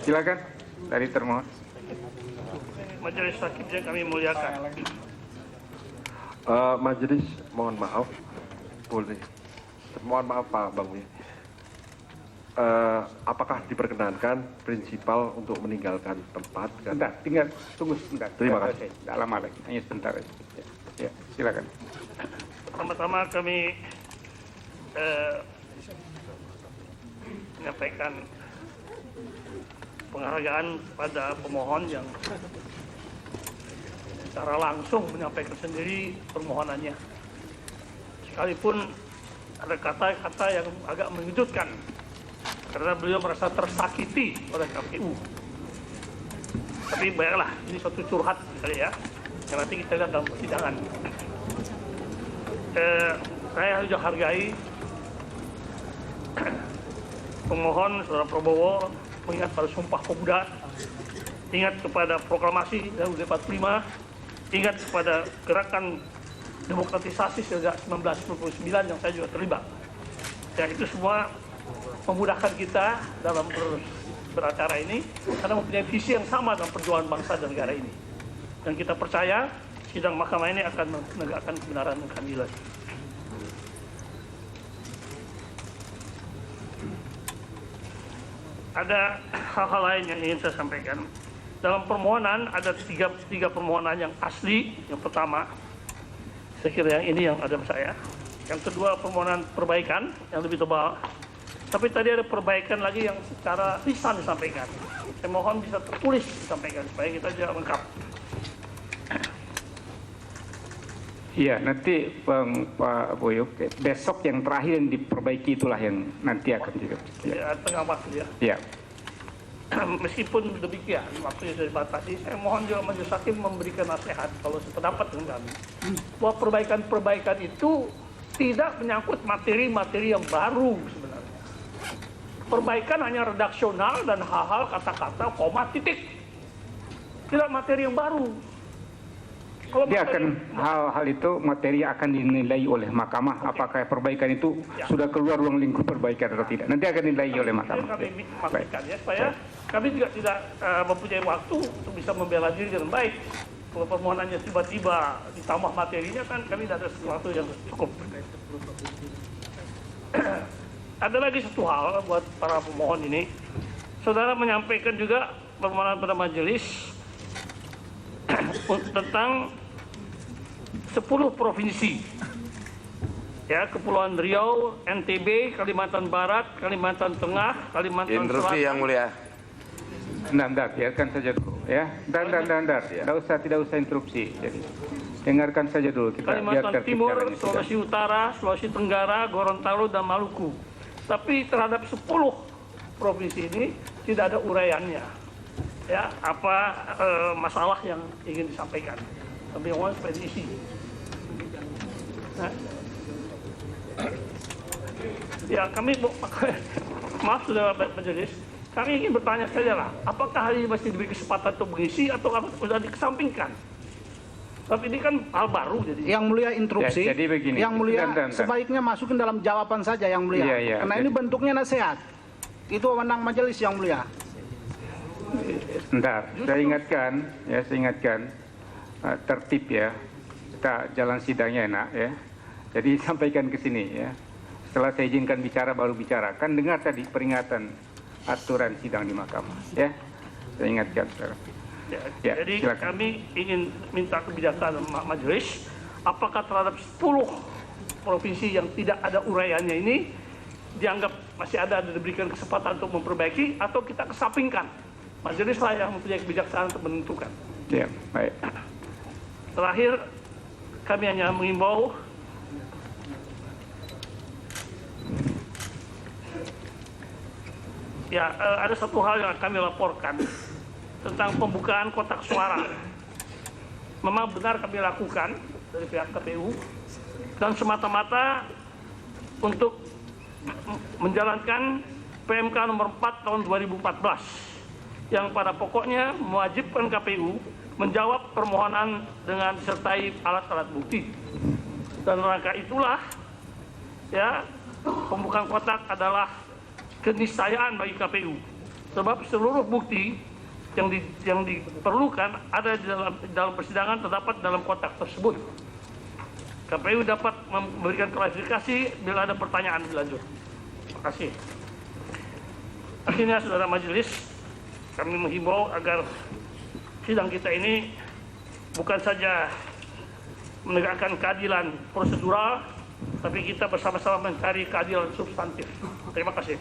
Silakan dari termohon. Majelis Hakim yang kami muliakan. Majelis mohon maaf, boleh. Mohon maaf Pak Bang Wi. Apakah diperkenankan prinsipal untuk meninggalkan tempat? Sebentar, tinggal tunggu sebentar. Terima kasih. Tidak lama lagi, hanya sebentar aja. Ya, silakan. Pertama-tama kami menyampaikan penghargaan pada pemohon yang secara langsung menyampaikan sendiri permohonannya. Sekalipun ada kata-kata yang agak mengejutkan karena beliau merasa tersakiti oleh KPU. Tapi baiklah, ini suatu curhat kali ya, yang nanti kita lihat dalam persidangan. Saya juga hargai pemohon Saudara Prabowo mengingat pada Sumpah Pemuda, ingat kepada proklamasi tahun 45, ingat kepada gerakan demokratisasi sejak 1999 yang saya juga terlibat. Ya, itu semua memudahkan kita dalam beracara ini karena mempunyai visi yang sama dalam perjuangan bangsa dan negara ini. Dan kita percaya sidang mahkamah ini akan menegakkan kebenaran dan keadilan. Ada hal-hal lain yang ingin saya sampaikan. Dalam permohonan ada tiga permohonan yang asli. Yang pertama, saya kira yang ini yang ada saya. Yang kedua, permohonan perbaikan yang lebih tebal. Tapi tadi ada perbaikan lagi yang secara lisan disampaikan. Saya mohon bisa tertulis disampaikan supaya kita juga lengkap. Iya, nanti Pak Boyok, besok yang terakhir yang diperbaiki itulah yang nanti akan juga. Ya, tengah waktu ya. Iya. Meskipun demikian, waktunya sudah dibatasi, saya mohon juga Majelis Hakim memberikan nasihat kalau sependapat dengan kami. Bahwa perbaikan-perbaikan itu tidak menyangkut materi-materi yang baru sebenarnya. Perbaikan hanya redaksional dan hal-hal kata-kata, koma, titik. Tidak materi yang baru. Kalau Dia materi, akan hal-hal itu materi akan dinilai oleh mahkamah. Apakah perbaikan itu sudah keluar ruang lingkup perbaikan atau tidak? Nanti akan dinilai oleh mahkamah. kami maksudkan ya, supaya kami juga tidak mempunyai waktu untuk bisa membela diri dengan baik. Kalau permohonannya tiba-tiba ditambah materinya kan kami tidak ada sesuatu yang cukup. Ada lagi satu hal buat para pemohon ini. Saudara menyampaikan juga permohonan pada majelis tentang 10 provinsi. Ya, Kepulauan Riau, NTB, Kalimantan Barat, Kalimantan Tengah, Kalimantan Interupsi Selatan. yang mulia. Nanda, biarkan saja dulu, ya. Tidak usah interupsi. Jadi, dengarkan saja dulu. Kita Kalimantan biarkan Timur, bicaranya sudah. Sulawesi Utara, Sulawesi Tenggara, Gorontalo, dan Maluku. Tapi terhadap 10 provinsi ini tidak ada uraiannya. Ya, apa masalah yang ingin disampaikan. Tapi yang mau supaya diisi. Nah. Ya, kami maaf sudah majelis. Kami ingin bertanya saja lah, apakah hari ini masih diberi kesempatan untuk mengisi atau sudah dikesampingkan? Tapi ini kan hal baru jadi. Yang mulia interupsi. Ya, jadi begini. Yang mulia Bentar. sebaiknya masukin dalam jawaban saja yang mulia. Iya. Karena ini bentuknya nasihat. Itu wewenang majelis yang mulia. Bentar, saya ingatkan tertib ya. Kita jalan sidangnya enak ya. Jadi sampaikan ke sini ya. Setelah saya izinkan bicara baru bicara. Kan dengar tadi peringatan aturan sidang di mahkamah ya. Saya ingatkan saudara. Ya, Jadi silakan. kami ingin minta kebijaksanaan majelis, apakah terhadap 10 provinsi yang tidak ada uraiannya ini dianggap masih ada diberikan kesempatan untuk memperbaiki atau kita kesampingkan? Majelis lah yang mempunyai kebijaksanaan untuk menentukan. Ya, baik. Terakhir, kami hanya mengimbau ya, ada satu hal yang kami laporkan tentang pembukaan kotak suara. Memang benar kami lakukan dari pihak KPU dan semata-mata untuk menjalankan PMK nomor 4 tahun 2014 yang pada pokoknya mewajibkan KPU menjawab permohonan dengan disertai alat-alat bukti. Dan rangka itulah ya, pembukaan kotak adalah keniscayaan bagi KPU Sebab seluruh bukti yang diperlukan ada di dalam persidangan terdapat dalam kotak tersebut. KPU dapat memberikan klarifikasi bila ada pertanyaan lebih lanjut. Terima kasih. Akhirnya, saudara majelis, kami menghimbau agar sidang kita ini bukan saja menegakkan keadilan prosedural, tapi kita bersama-sama mencari keadilan substantif. Terima kasih.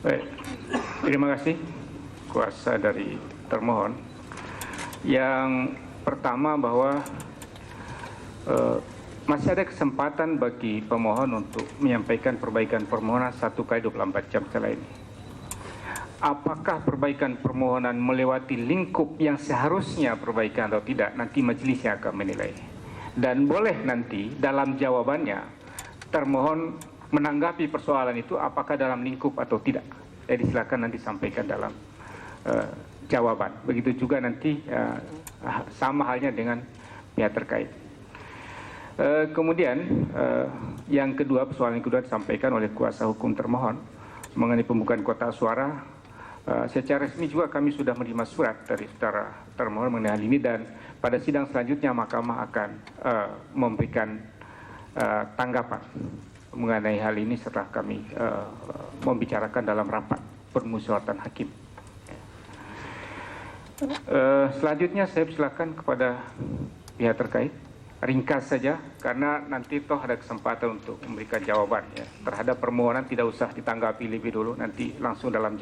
Baik, terima kasih kuasa dari termohon. Yang pertama bahwa masih ada kesempatan bagi pemohon untuk menyampaikan perbaikan permohonan 1 kali 24 jam setelah ini. Apakah perbaikan permohonan melewati lingkup yang seharusnya perbaikan atau tidak, nanti majelis yang akan menilai. Dan boleh nanti dalam jawabannya termohon menanggapi persoalan itu apakah dalam lingkup atau tidak. Jadi silakan nanti sampaikan dalam jawaban. Begitu juga nanti sama halnya dengan pihak terkait. Kemudian yang kedua, persoalan yang kedua disampaikan oleh kuasa hukum termohon mengenai pembukaan kotak suara. Secara resmi juga kami sudah menerima surat dari saudara termohon mengenai hal ini, dan pada sidang selanjutnya mahkamah akan memberikan tanggapan mengenai hal ini setelah kami membicarakan dalam rapat permusyawaratan hakim. Selanjutnya saya persilakan kepada pihak terkait, ringkas saja karena nanti toh ada kesempatan untuk memberikan jawaban ya. Terhadap permohonan tidak usah ditanggapi lebih dulu, nanti langsung dalam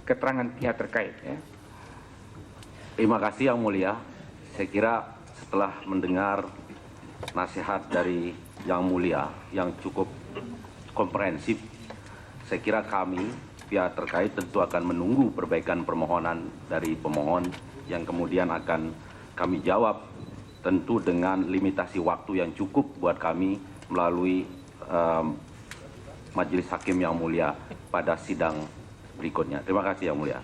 keterangan pihak terkait ya. Terima kasih Yang Mulia. Saya kira setelah mendengar nasihat dari Yang Mulia yang cukup komprehensif, saya kira kami pihak terkait tentu akan menunggu perbaikan permohonan dari pemohon yang kemudian akan kami jawab tentu dengan limitasi waktu yang cukup buat kami melalui Majelis Hakim Yang Mulia pada sidang berikutnya. Terima kasih Yang Mulia.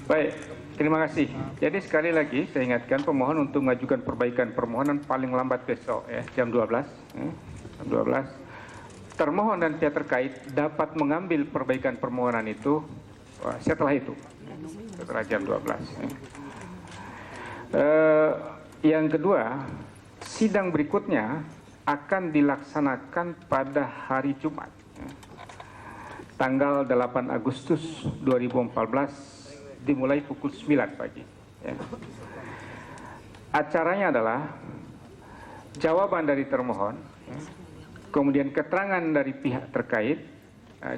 Baik, terima kasih. Jadi sekali lagi saya ingatkan pemohon untuk mengajukan perbaikan permohonan paling lambat besok ya, jam 12. Jam 12. Termohon dan pihak terkait dapat mengambil perbaikan permohonan itu setelah itu, setelah jam 12. Yang kedua, sidang berikutnya akan dilaksanakan pada hari Jumat, tanggal 8 Agustus 2014, dimulai pukul 9 pagi. Acaranya adalah jawaban dari termohon, kemudian keterangan dari pihak terkait,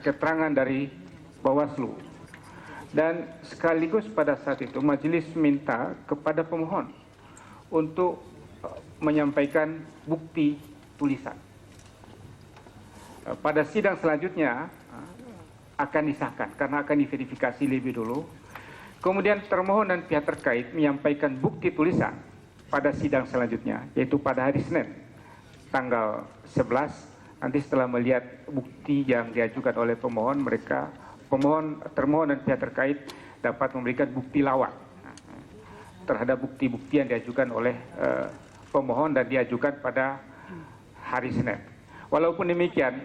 keterangan dari Bawaslu, dan sekaligus pada saat itu majelis minta kepada pemohon untuk menyampaikan bukti tulisan. Pada sidang selanjutnya akan disahkan karena akan diverifikasi lebih dulu. Kemudian termohon dan pihak terkait menyampaikan bukti tulisan pada sidang selanjutnya, yaitu pada hari Senin tanggal 11. Nanti setelah melihat bukti yang diajukan oleh pemohon, termohon dan pihak terkait dapat memberikan bukti lawan terhadap bukti-bukti yang diajukan oleh pemohon dan diajukan pada hari Senin. Walaupun demikian,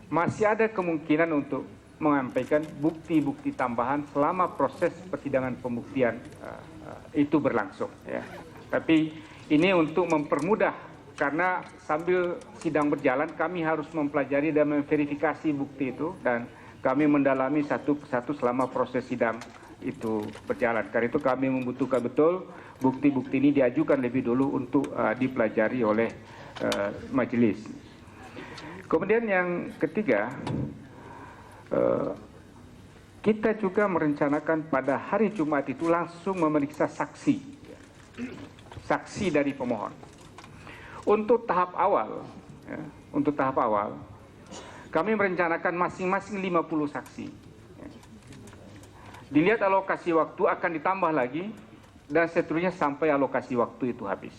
masih ada kemungkinan untuk menyampaikan bukti-bukti tambahan selama proses persidangan pembuktian itu berlangsung. Ya. Tapi ini untuk mempermudah, karena sambil sidang berjalan kami harus mempelajari dan memverifikasi bukti itu, dan kami mendalami satu persatu selama proses sidang itu berjalan. Karena itu kami membutuhkan betul bukti-bukti ini diajukan lebih dulu untuk dipelajari oleh majelis. Kemudian yang ketiga, kita juga merencanakan pada hari Jumat itu langsung memeriksa saksi dari pemohon. Untuk tahap awal, kami merencanakan masing-masing 50 saksi. Dilihat alokasi waktu akan ditambah lagi dan seterusnya sampai alokasi waktu itu habis.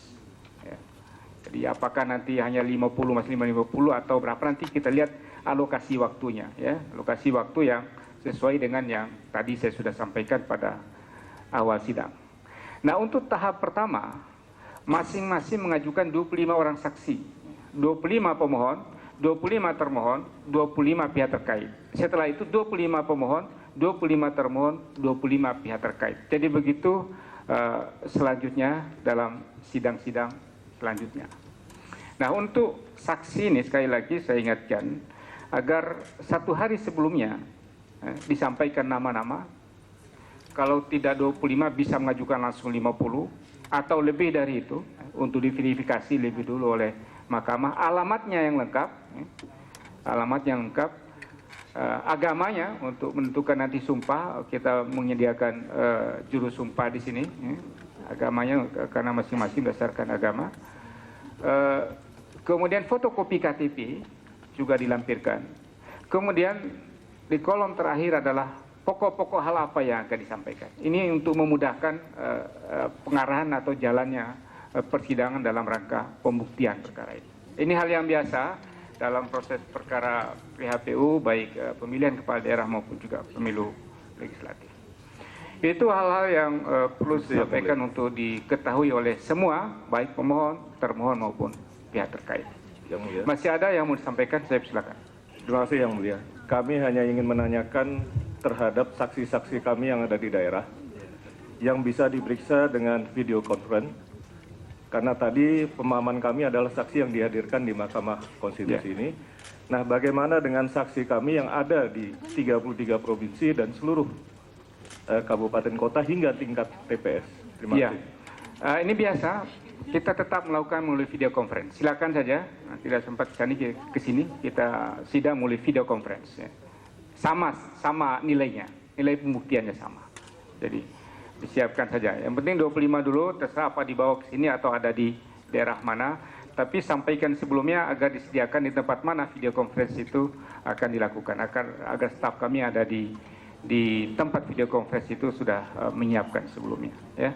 Jadi apakah nanti hanya 50 masih 50 atau berapa, nanti kita lihat alokasi waktunya, ya, alokasi waktu yang sesuai dengan yang tadi saya sudah sampaikan pada awal sidang. Nah, untuk tahap pertama masing-masing mengajukan 25 orang saksi, 25 pemohon 25 termohon, 25 pihak terkait. Setelah itu 25 pemohon, 25 termohon, 25 pihak terkait. Jadi begitu selanjutnya dalam sidang-sidang selanjutnya. Nah, untuk saksi ini sekali lagi saya ingatkan agar 1 hari sebelumnya disampaikan nama-nama. Kalau tidak 25 bisa mengajukan langsung 50 atau lebih dari itu untuk diverifikasi lebih dulu oleh mahkamah. Alamatnya yang lengkap, agamanya untuk menentukan nanti sumpah kita menyediakan juru sumpah di sini. Agamanya karena masing-masing berdasarkan agama. Kemudian fotokopi KTP juga dilampirkan. Kemudian di kolom terakhir adalah pokok-pokok hal apa yang akan disampaikan. Ini untuk memudahkan pengarahan atau jalannya persidangan dalam rangka pembuktian perkara ini. Ini hal yang biasa dalam proses perkara PHPU, baik pemilihan kepala daerah maupun juga pemilu legislatif. Itu hal-hal yang perlu disampaikan untuk diketahui oleh semua, baik pemohon, termohon maupun pihak terkait. Yang Mulia. Masih ada yang mau disampaikan, saya silakan. Terima kasih Yang Mulia. Kami hanya ingin menanyakan terhadap saksi-saksi kami yang ada di daerah yang bisa diperiksa dengan video conference, karena tadi pemahaman kami adalah saksi yang dihadirkan di Mahkamah Konstitusi ini. Nah, bagaimana dengan saksi kami yang ada di 33 provinsi dan seluruh kabupaten kota hingga tingkat TPS? Terima kasih. Ini biasa, kita tetap melakukan melalui video conference. Silakan saja, tidak sempat ke sini, kita sidang melalui video conference. Ya. Sama nilainya, nilai pembuktiannya sama. Jadi disiapkan saja. Yang penting 25 dulu, terserah apa dibawa ke sini atau ada di daerah mana. Tapi sampaikan sebelumnya agar disediakan di tempat mana video conference itu akan dilakukan. Agar staf kami ada di tempat video conference itu sudah menyiapkan sebelumnya. Ya.